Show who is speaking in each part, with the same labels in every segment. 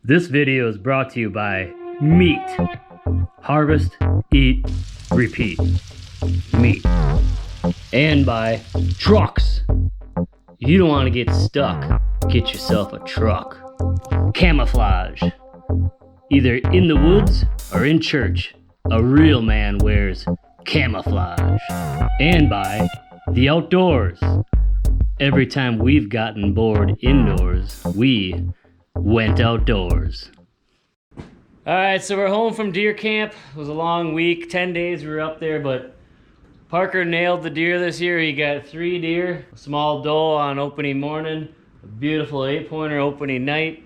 Speaker 1: This video is brought to you by meat. Harvest, eat, repeat. Meat. And by trucks. You don't want to get stuck. Get yourself a truck. Camouflage. Either in the woods or in church, a real man wears camouflage. And by the outdoors. Every time we've gotten bored indoors, we went outdoors. Alright, so we're home from deer camp. It was a long week, 10 days we were up there, but Parker nailed the deer this year. He got 3 deer, a small doe on opening morning, a beautiful 8-pointer opening night,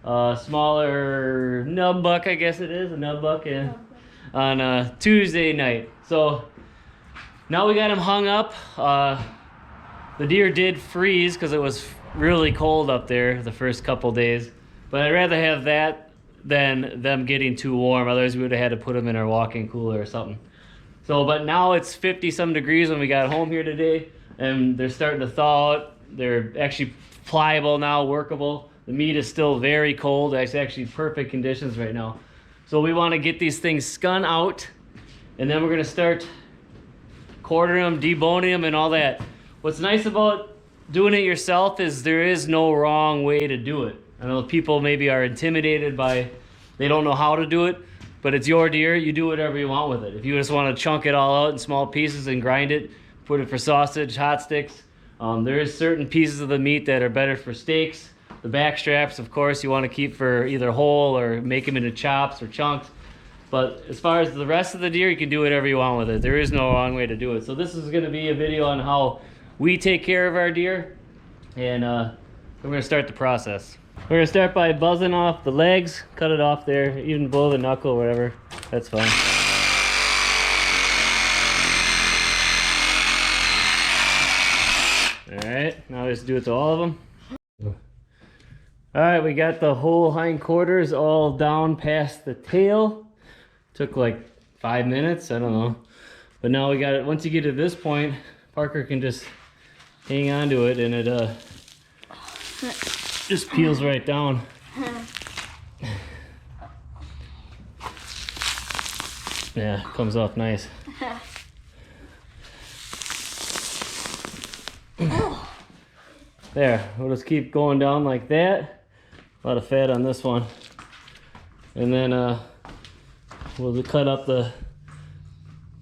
Speaker 1: a smaller nub buck, I guess it is, a nub buck, yeah, on a Tuesday night. So now we got him hung up. The deer did freeze because it was really cold up there the first couple days, but I'd rather have that than them getting too warm. Otherwise we would have had to put them in our walk-in cooler or something. So, but now it's 50 some degrees when we got home here today, and they're starting to thaw out. They're actually pliable now, workable. The meat is still very cold. It's actually perfect conditions right now. So we want to get these things skun out, and then we're going to start quartering them, deboning them, and all that. What's nice about doing it yourself is there is no wrong way to do it. I know people maybe are intimidated by, they don't know how to do it, but it's your deer, you do whatever you want with it. If you just want to chunk it all out in small pieces and grind it, put it for sausage, hot sticks, there is certain pieces of the meat that are better for steaks. The back straps, of course, you want to keep for either whole or make them into chops or chunks. But as far as the rest of the deer, you can do whatever you want with it. There is no wrong way to do it. So this is going to be a video on how we take care of our deer, and we're going to start the process. We're going to start by buzzing off the legs, cut it off there, even below the knuckle or whatever, that's fine. Alright, now let's do it to all of them. Alright, we got the whole hindquarters all down past the tail. Took like 5 minutes, I don't know. But now we got it, once you get to this point, Parker can just hang on to it and it just peels right down. Yeah, comes off nice. There, we'll just keep going down like that. A lot of fat on this one. And then we'll cut up the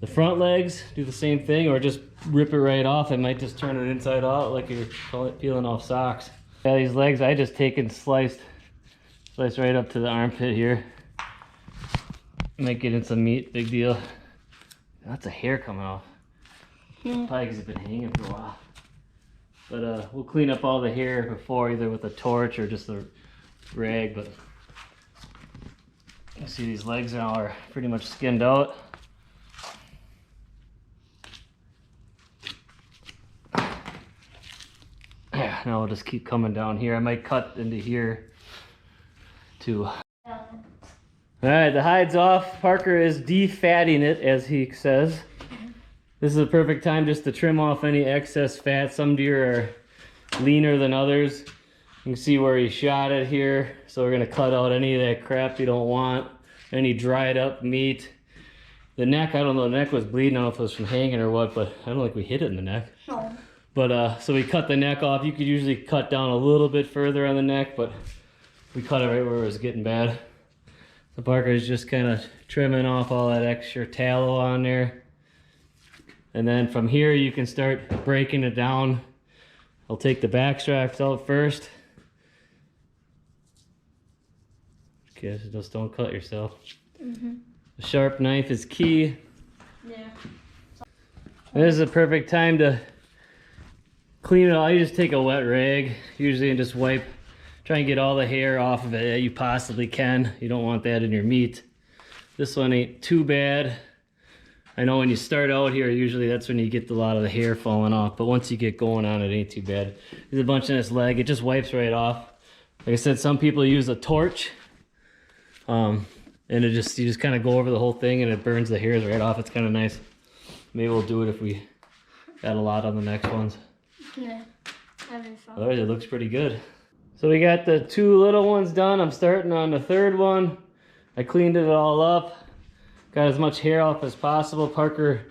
Speaker 1: front legs, do the same thing, or just rip it right off. It might just turn it inside out like you're peeling off socks. Yeah, these legs I just taken sliced right up to the armpit here. Might get in some meat, big deal. Lots of hair coming off. Probably because it's been hanging for a while. But we'll clean up all the hair before, either with a torch or just a rag. But you see these legs now are pretty much skinned out. Yeah, now we'll just keep coming down here. I might cut into here too. Alright, the hide's off. Parker is defatting it, as he says. This is a perfect time just to trim off any excess fat. Some deer are leaner than others. You can see where he shot it here. So we're going to cut out any of that crap you don't want. Any dried up meat. The neck, I don't know, the neck was bleeding. I don't know if it was from hanging or what, but I don't think we hit it in the neck. No. But so we cut the neck off. You could usually cut down a little bit further on the neck, but we cut it right where it was getting bad. So Parker's just kind of trimming off all that extra tallow on there. And then from here you can start breaking it down. I'll take the back straps out first. Okay, so just don't cut yourself. Mm-hmm. A sharp knife is key. Yeah. This is a perfect time to clean it all. You just take a wet rag usually and just wipe. Try and get all the hair off of it that you possibly can. You don't want that in your meat. This one ain't too bad. I know when you start out here, usually that's when you get a lot of the hair falling off. But once you get going on it, ain't too bad. There's a bunch in this leg. It just wipes right off. Like I said, some people use a torch. And you just kind of go over the whole thing and it burns the hairs right off. It's kind of nice. Maybe we'll do it if we got a lot on the next ones. Yeah, having fun. Otherwise, it looks pretty good. So we got the 2 little ones done. I'm starting on the 3rd one. I cleaned it all up. Got as much hair off as possible. Parker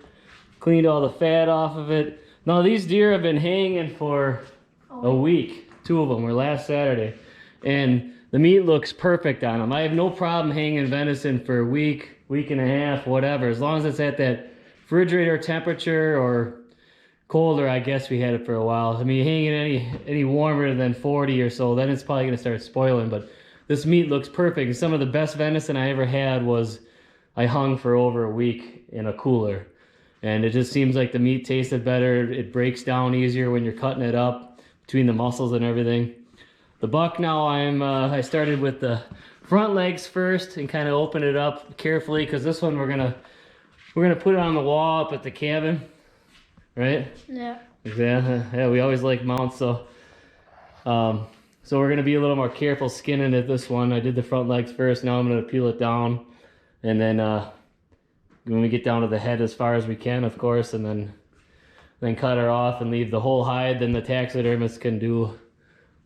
Speaker 1: cleaned all the fat off of it. Now these deer have been hanging for a week. 2 of them were last Saturday. And the meat looks perfect on them. I have no problem hanging venison for a week, week and a half, whatever. As long as it's at that refrigerator temperature or colder, I guess we had it for a while. I mean, hanging any warmer than 40 or so, then it's probably gonna start spoiling. But this meat looks perfect. And some of the best venison I ever had was I hung for over a week in a cooler. And it just seems like the meat tasted better. It breaks down easier when you're cutting it up between the muscles and everything. The buck now, I started with the front legs first and kind of open it up carefully, because this one we're gonna put it on the wall up at the cabin. Right? Yeah. Exactly. Yeah, we always like mounts, so we're gonna be a little more careful skinning at this one. I did the front legs first. Now I'm gonna peel it down, and then when we get down to the head as far as we can, of course, and then cut her off and leave the whole hide. Then the taxidermist can do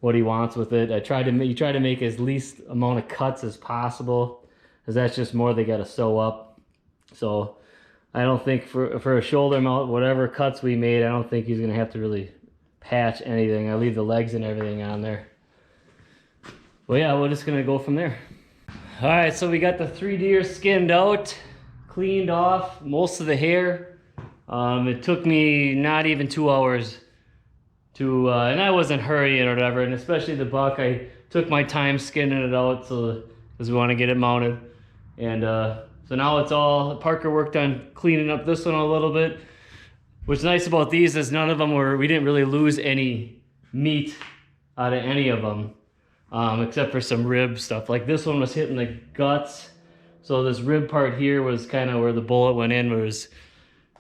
Speaker 1: what he wants with it. You try to make as least amount of cuts as possible, because that's just more they got to sew up. So I don't think for a shoulder mount, whatever cuts we made, I don't think he's going to have to really patch anything. I leave the legs and everything on there. Well, yeah, we're just going to go from there. All right, so we got the 3 deer skinned out, cleaned off most of the hair. It took me not even 2 hours to, and I wasn't hurrying or whatever, and especially the buck, I took my time skinning it out because we want to get it mounted. And so now it's all, Parker worked on cleaning up this one a little bit. What's nice about these is none of them we didn't really lose any meat out of any of them, except for some rib stuff. Like this one was hitting the guts. So this rib part here was kind of where the bullet went in. It was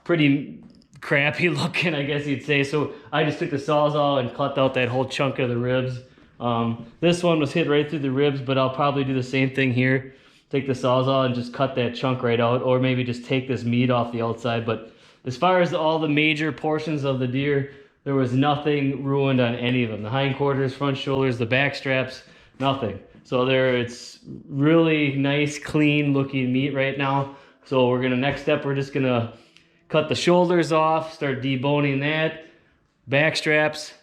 Speaker 1: pretty crappy looking, I guess you'd say. So I just took the Sawzall and cut out that whole chunk of the ribs. This one was hit right through the ribs, but I'll probably do the same thing here. Take the Sawzall and just cut that chunk right out, or maybe just take this meat off the outside. But as far as all the major portions of the deer, there was nothing ruined on any of them. The hindquarters, front shoulders, the back straps, nothing. So it's really nice, clean looking meat right now. So next step, we're just gonna cut the shoulders off, start deboning that, back straps,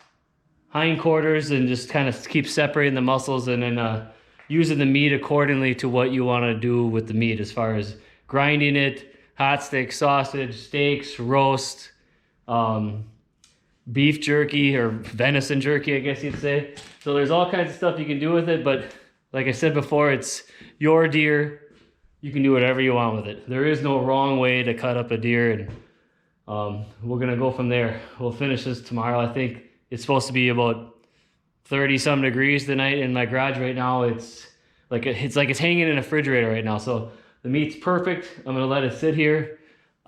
Speaker 1: hindquarters, and just kind of keep separating the muscles, and then using the meat accordingly to what you want to do with the meat, as far as grinding it, hot stick, sausage, steaks, roast, beef jerky or venison jerky, I guess you'd say. So there's all kinds of stuff you can do with it, but like I said before, it's your deer. You can do whatever you want with it. There is no wrong way to cut up a deer, and we're gonna go from there. We'll finish this tomorrow. I think it's supposed to be about 30-some degrees tonight in my garage right now. It's like it's hanging in a refrigerator right now. So the meat's perfect. I'm gonna let it sit here.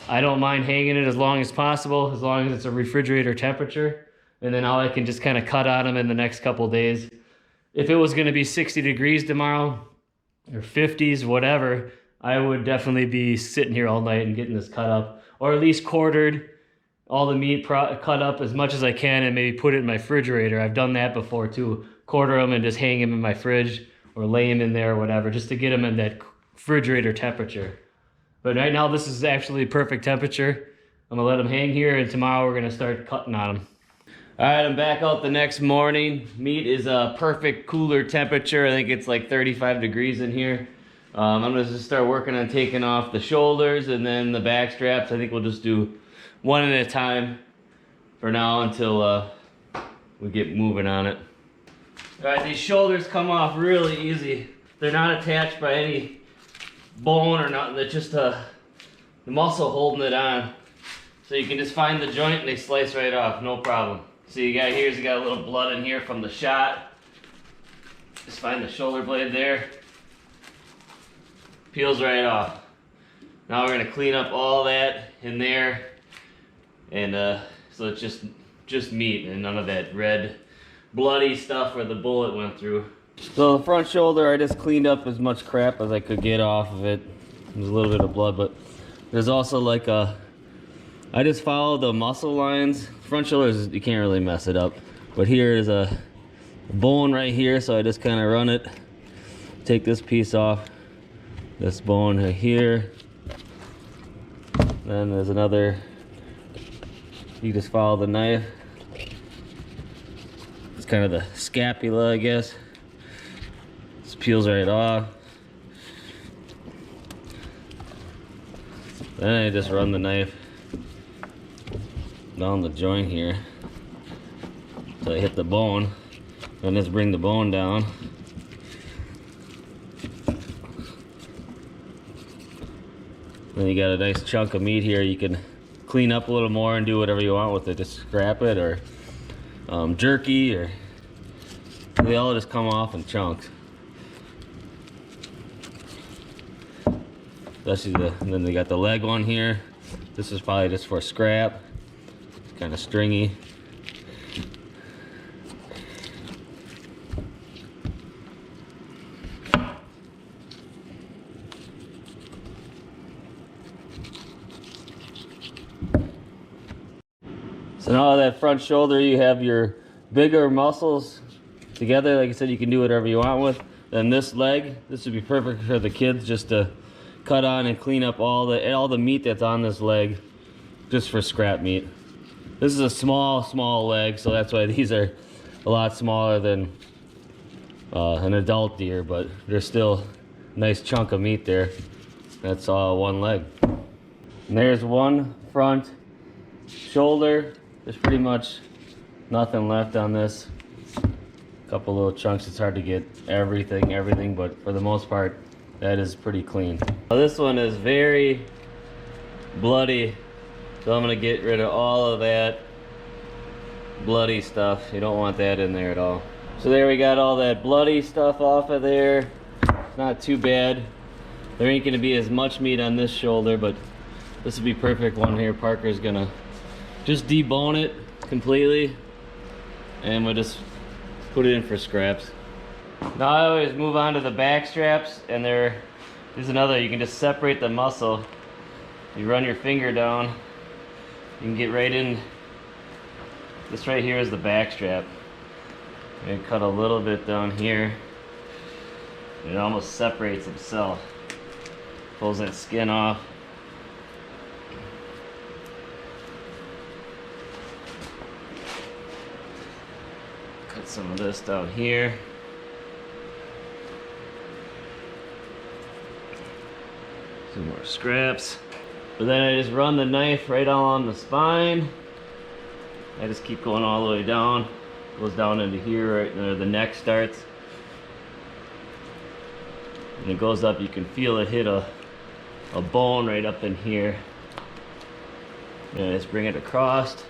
Speaker 1: I don't mind hanging it as long as possible, as long as it's a refrigerator temperature. And then now I can just kind of cut on them in the next couple days. If it was gonna be 60 degrees tomorrow, or 50s, whatever, I would definitely be sitting here all night and getting this cut up, or at least quartered, all the meat cut up as much as I can, and maybe put it in my refrigerator. I've done that before too. Quarter them and just hang them in my fridge, or lay them in there or whatever, just to get them in that refrigerator temperature. But right now, this is actually perfect temperature. I'm gonna let them hang here, and tomorrow we're gonna start cutting on them. All right, I'm back out the next morning. Meat is a perfect cooler temperature. I think it's like 35 degrees in here. I'm gonna just start working on taking off the shoulders and then the back straps. I think we'll just do one at a time for now until we get moving on it. All right, these shoulders come off really easy. They're not attached by any bone or nothing. They're just the muscle holding it on. So you can just find the joint and they slice right off, no problem. So you got a little blood in here from the shot. Just find the shoulder blade there. Peels right off. Now we're gonna clean up all that in there, and so it's just meat and none of that red bloody stuff where the bullet went through. So the front shoulder, I just cleaned up as much crap as I could get off of it. There's a little bit of blood, but there's also like I just followed the muscle lines. Front shoulders, you can't really mess it up, but here is bone right here, so I just kind of run it, take this piece off, this bone right here. Then there's another, you just follow the knife. It's kind of the scapula, I guess. This peels right off. Then I just run the knife down the joint here till I hit the bone. Then just bring the bone down. Then you got a nice chunk of meat here. You can clean up a little more and do whatever you want with it. Just scrap it or jerky, or they all just come off in chunks. Especially and then they got the leg one here. This is probably just for scrap. It's kind of stringy. So now that front shoulder, you have your bigger muscles together. Like I said, you can do whatever you want with. Then this leg, this would be perfect for the kids, just to cut on and clean up all the meat that's on this leg, just for scrap meat. This is a small leg, so that's why these are a lot smaller than an adult deer, but they're still a nice chunk of meat there. That's all one leg. And there's one front shoulder. There's pretty much nothing left on this. A couple little chunks. It's hard to get everything, but for the most part, that is pretty clean. Now this one is very bloody, so I'm gonna get rid of all of that bloody stuff. You don't want that in there at all. So there, we got all that bloody stuff off of there. Not too bad. There ain't gonna be as much meat on this shoulder, but this would be perfect one here. Parker's gonna just debone it completely, and we'll just put it in for scraps. Now I always move on to the back straps, and there's another. You can just separate the muscle. You run your finger down, you can get right in. This right here is the back strap. And cut a little bit down here. It almost separates itself. Pulls that skin off. Cut some of this down here. Some more scraps. But then I just run the knife right along the spine. I just keep going all the way down. Goes down into here, right where the neck starts. And it goes up, you can feel it hit a bone right up in here. And I just bring it across.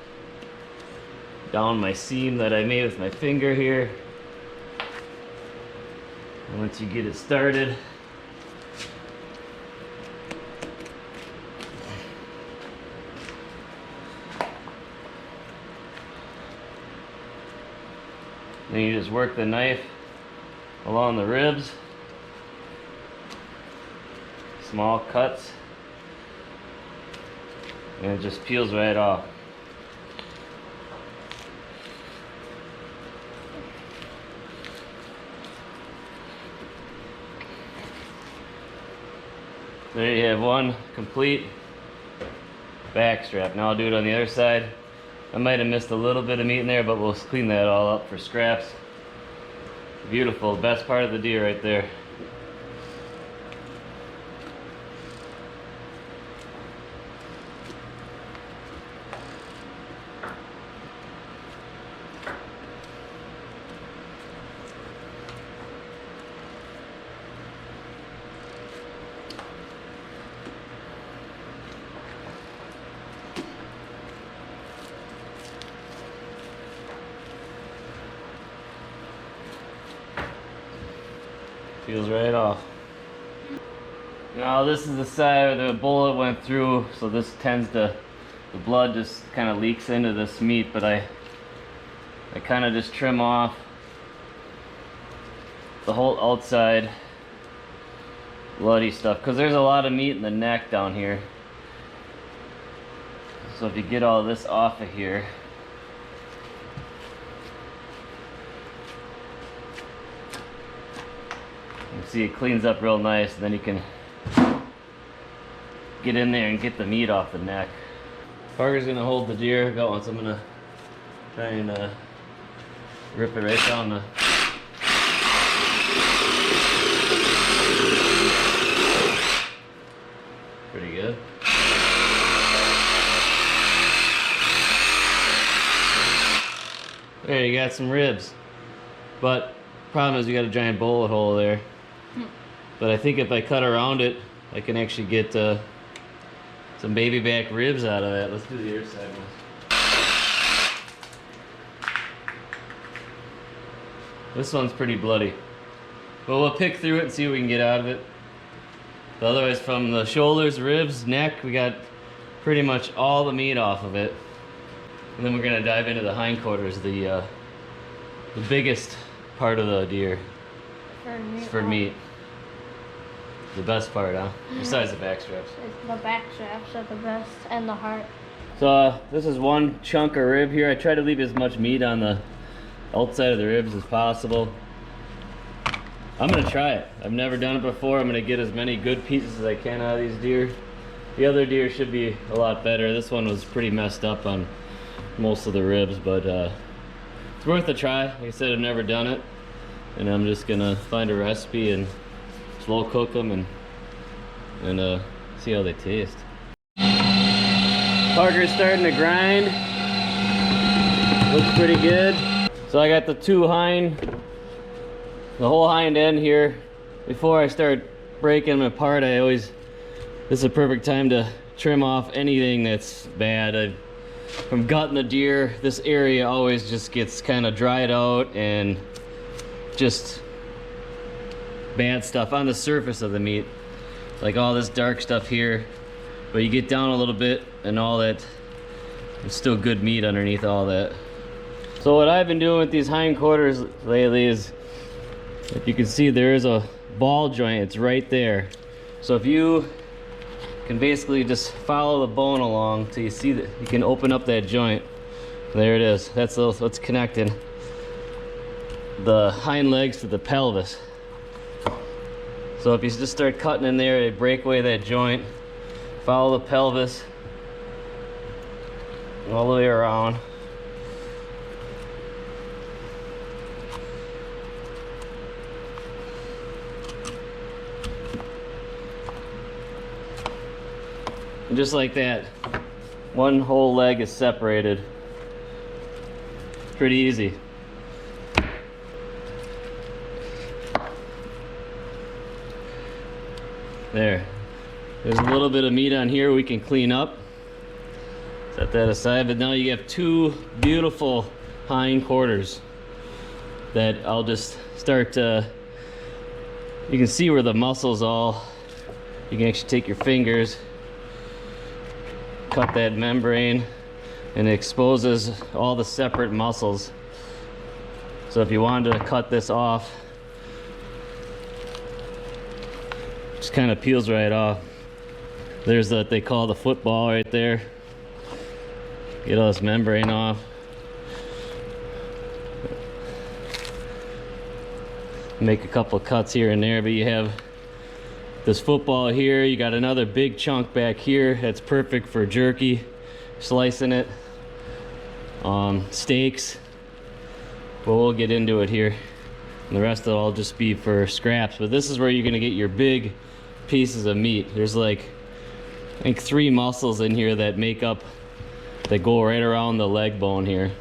Speaker 1: Down my seam that I made with my finger here. And once you get it started, then you just work the knife along the ribs. Small cuts. And it just peels right off. There you have one complete back strap. Now I'll do it on the other side. I might have missed a little bit of meat in there, but we'll clean that all up for scraps. Beautiful, best part of the deer right there. Peels right off. Now this is the side where the bullet went through, so this tends to, the blood just kind of leaks into this meat, but I kind of just trim off the whole outside bloody stuff, because there's a lot of meat in the neck down here. So if you get all this off of here, see it cleans up real nice, and then you can get in there and get the meat off the neck. Parker's gonna hold the deer going, so I'm gonna try and rip it right down the. Pretty good. There, you got some ribs. But problem is you got a giant bullet hole there. But I think if I cut around it, I can actually get some baby back ribs out of that. Let's do the other side one. This one's pretty bloody. But we'll pick through it and see what we can get out of it. But otherwise, from the shoulders, ribs, neck, we got pretty much all the meat off of it. And then we're gonna dive into the hindquarters, the biggest part of the deer. For meat. The best part, huh? Besides the back straps.
Speaker 2: The back straps are the best, and the heart.
Speaker 1: So this is one chunk of rib here. I try to leave as much meat on the outside of the ribs as possible. I'm gonna try it. I've never done it before. I'm gonna get as many good pieces as I can out of these deer. The other deer should be a lot better. This one was pretty messed up on most of the ribs, but it's worth a try. Like I said, I've never done it, and I'm just gonna find a recipe and slow cook them and see how they taste. Parker's starting to grind. Looks pretty good. So I got the whole hind end here. Before I start breaking them apart, this is a perfect time to trim off anything that's bad. From gutting the deer, this area always just gets kind of dried out and just bad stuff on the surface of the meat, like all this dark stuff here. But you get down a little bit and all that, it's still good meat underneath all that. So what I've been doing with these hindquarters lately is, if you can see, there is a ball joint. It's right there. So if you can basically just follow the bone along till you see that you can open up that joint. There it is. That's what's connecting the hind legs to the pelvis. So if you just start cutting in there, they break away that joint, follow the pelvis all the way around. And just like that, one whole leg is separated. Pretty easy. There. There's a little bit of meat on here we can clean up. Set that aside. But now you have two beautiful hindquarters that I'll just start you can see where the muscles all, you can actually take your fingers, cut that membrane, and it exposes all the separate muscles. So if you wanted to cut this off, just kind of peels right off. There's what they call the football right there. Get all this membrane off. Make a couple cuts here and there, but you have this football here. You got another big chunk back here that's perfect for jerky, slicing it, steaks. But we'll get into it here. And the rest of it will just be for scraps. But this is where you're gonna get your big pieces of meat. There's like, I think 3 muscles in here that make up, that go right around the leg bone here.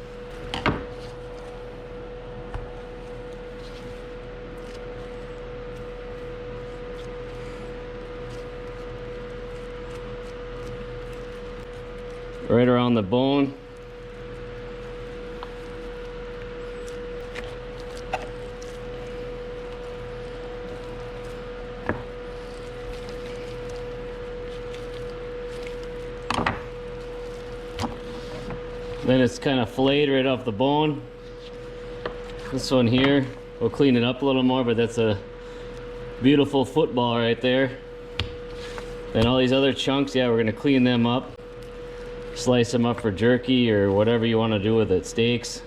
Speaker 1: Right around the bone. Then it's kind of filleted right off the bone. This one here, we'll clean it up a little more, but that's a beautiful football right there. Then all these other chunks, yeah, we're gonna clean them up. Slice them up for jerky or whatever you want to do with it, steaks.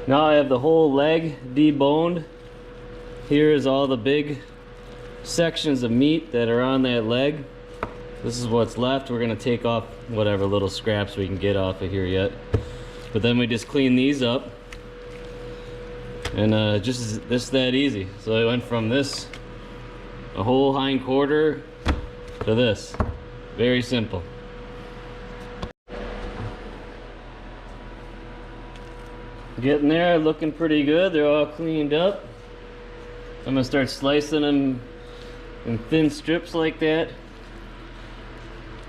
Speaker 1: Now I have the whole leg deboned. Here is all the big sections of meat that are on that leg. This is what's left. We're gonna take off whatever little scraps we can get off of here yet. But then we just clean these up. And just that easy. So I went from this, a whole hind quarter, to this. Very simple. Getting there, looking pretty good. They're all cleaned up. I'm gonna start slicing them in thin strips like that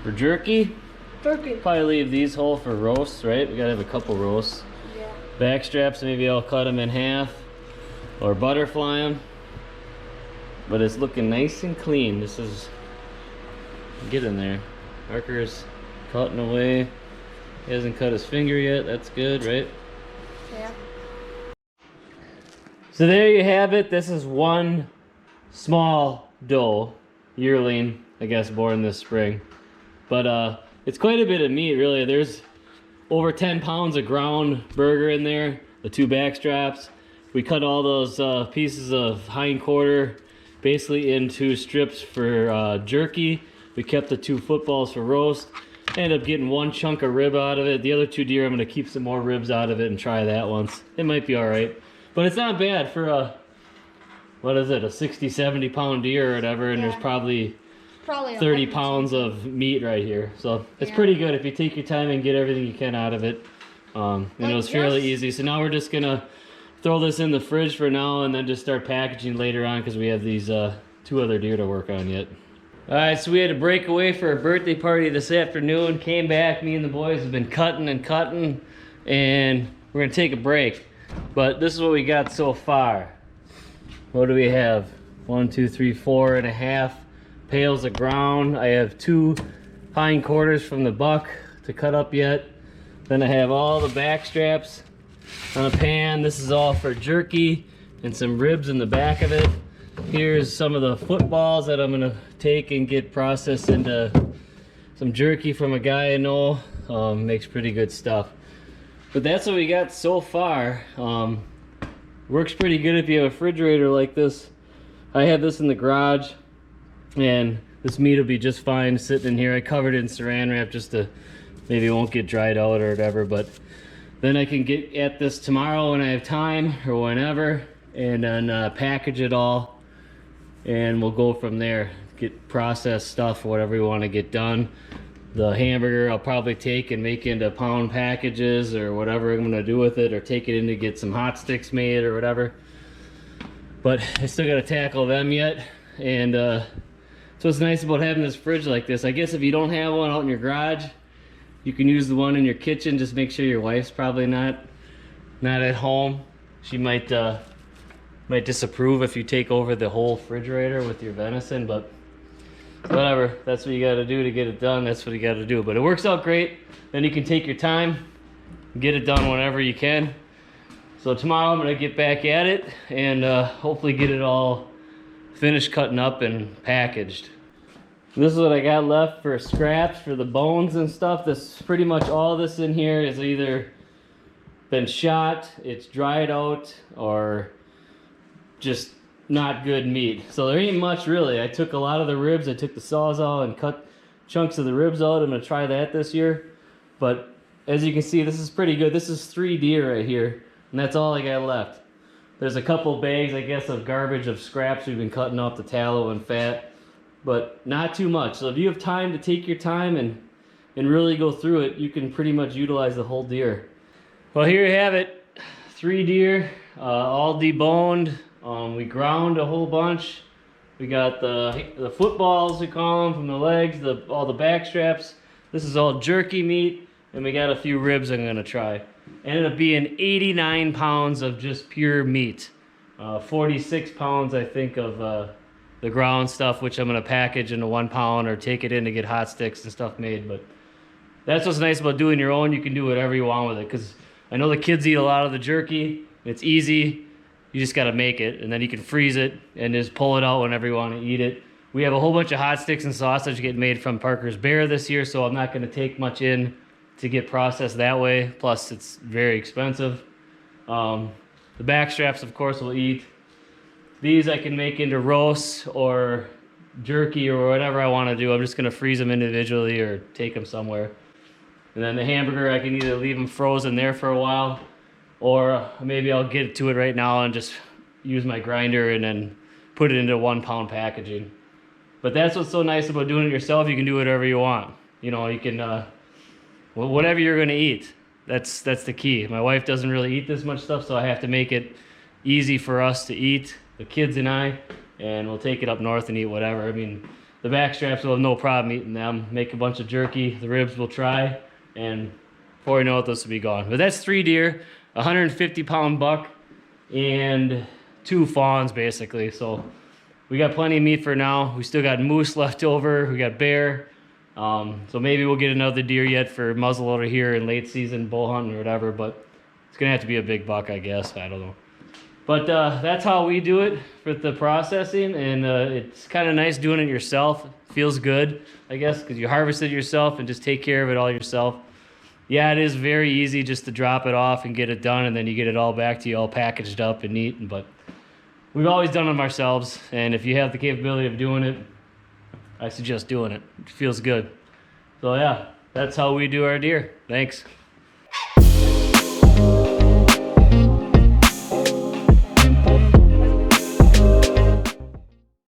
Speaker 1: for jerky. Probably leave these whole for roasts, right? We gotta have a couple roasts.
Speaker 2: Yeah.
Speaker 1: Back straps, maybe I'll cut them in half or butterfly them. But it's looking nice and clean. This is, get in there. Parker's cutting away. He hasn't cut his finger yet. That's good, right?
Speaker 2: Yeah.
Speaker 1: So there you have it. This is one small doe, yearling, I guess, born this spring. But it's quite a bit of meat, really. There's over 10 pounds of ground burger in there, the 2 back straps. We cut all those pieces of hind quarter basically into strips for jerky. We kept the 2 footballs for roast. Ended up getting 1 chunk of rib out of it. The other 2 deer, I'm gonna keep some more ribs out of it and try that once. It might be all right. But it's not bad for a, what is it, a 60, 70 pound deer or whatever, and there's probably 30 pounds of meat right here. So it's pretty good if you take your time and get everything you can out of it. And it was fairly easy. So now we're just gonna throw this in the fridge for now and then just start packaging later on because we have these 2 other deer to work on yet. All right, so we had to break away for a birthday party this afternoon. Came back, me and the boys have been cutting and cutting, and we're gonna take a break. But this is what we got so far. What do we have? 1, 2, 3, 4.5 pails of ground. I have 2 hind quarters from the buck to cut up yet. Then I have all the back straps on a pan. This is all for jerky and some ribs in the back of it. Here's some of the footballs that I'm gonna take and get processed into some jerky from a guy I know. Makes pretty good stuff. But that's what we got so far. Works pretty good if you have a refrigerator like this. I have this in the garage, and this meat will be just fine sitting in here. I covered it in saran wrap just to, maybe it won't get dried out or whatever, but then I can get at this tomorrow when I have time or whenever, and then package it all, and we'll go from there. Get processed stuff, whatever we want to get done. The hamburger I'll probably take and make into pound packages or whatever I'm gonna do with it, or take it in to get some hot sticks made or whatever. But I still gotta tackle them yet. And so what's nice about having this fridge like this, I guess if you don't have one out in your garage, you can use the one in your kitchen. Just make sure your wife's probably not at home. She might disapprove if you take over the whole refrigerator with your venison, but whatever, that's what you got to do to get it done. That's what you got to do, but it works out great. Then you can take your time, get it done whenever you can. So tomorrow I'm gonna get back at it and hopefully get it all finished cutting up and packaged. This is what I got left for scraps for the bones and stuff. This pretty much all this in here is either been shot, it's dried out, or just not good meat. So there ain't much really. I took a lot of the ribs, I took the sawzall and cut chunks of the ribs out. I'm gonna try that this year. But as you can see, this is pretty good. This is 3 deer right here, and that's all I got left. There's a couple bags, I guess, of garbage of scraps we've been cutting off the tallow and fat, but not too much. So if you have time to take your time and really go through it, you can pretty much utilize the whole deer. Well, here you have it. 3 deer, all deboned. We ground a whole bunch. We got the footballs, we call them, from the legs, all the back straps. This is all jerky meat, and we got a few ribs I'm gonna try. Ended up being 89 pounds of just pure meat. 46 pounds, I think, of the ground stuff, which I'm gonna package into 1 pound or take it in to get hot sticks and stuff made. But that's what's nice about doing your own. You can do whatever you want with it, because I know the kids eat a lot of the jerky. It's easy. You just got to make it, and then you can freeze it and just pull it out whenever you want to eat it. We have a whole bunch of hot sticks and sausage getting made from Parker's Bear this year, so I'm not going to take much in to get processed that way. Plus, it's very expensive. The back straps, of course, we'll eat. these I can make into roasts or jerky or whatever I want to do. I'm just going to freeze them individually or take them somewhere. And then the hamburger, I can either leave them frozen there for a while, or maybe I'll get to it right now and just use my grinder and then put it into 1 pound packaging. But that's what's so nice about doing it yourself. You can do whatever you want. You know, you can, whatever you're going to eat. That's the key. My wife doesn't really eat this much stuff, so I have to make it easy for us to eat, the kids and I, and we'll take it up north and eat whatever. I mean, the backstraps will have no problem eating them. Make a bunch of jerky. The ribs we'll try, and before you know it, this will be gone. But that's 3 deer, 150-pound buck, and 2 fawns, basically. So we got plenty of meat for now. We still got moose left over. We got bear. So maybe we'll get another deer yet for muzzleloader here in late season bow hunting or whatever, but it's gonna have to be a big buck, I guess. I don't know. But that's how we do it with the processing, and it's kind of nice doing it yourself. Feels good, I guess, because you harvest it yourself and just take care of it all yourself. Yeah, it is very easy just to drop it off and get it done, and then you get it all back to you all packaged up and neat. But we've always done them ourselves, and if you have the capability of doing it, I suggest doing it. It feels good. So yeah, that's how we do our deer. Thanks.